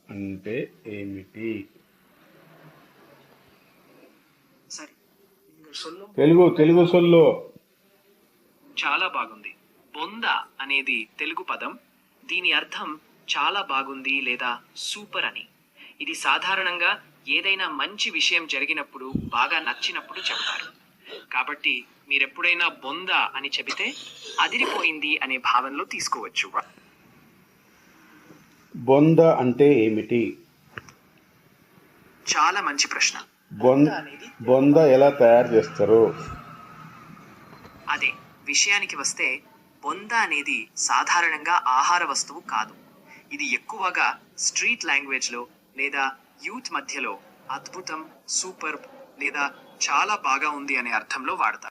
అంటే ఏమిటి? సరే, సొల్లు. తెలుగు సొల్లు. చాలా బాగుంది. బొంద అనేది తెలుగు పదం. దీని అర్థం చాలా బాగుంది లేదా సూపర్ అని. ఇది సాధారణంగా ఏదైనా మంచి విషయం జరిగినప్పుడు, బాగా నచ్చినప్పుడు చెప్తారు. కాబట్టి మీరెప్పుడైనా బొంద అని చెబితే అదిరిపోయింది అనే భావనలో తీసుకోవచ్చు. బొంద అంటే ఏమిటి? చాలా మంచి ప్రశ్న. బొంద ఎలా తయారు చేస్తారు? అదే విషయానికి వస్తే, బొంద అనేది సాధారణంగా ఆహార వస్తువు కాదు. ఇది ఎక్కువగా స్ట్రీట్ లాంగ్వేజ్లో లేదా యూత్ మధ్యలో అద్భుతం, సూపర్ లేదా చాలా బాగా ఉంది అనే అర్థంలో వాడతారు.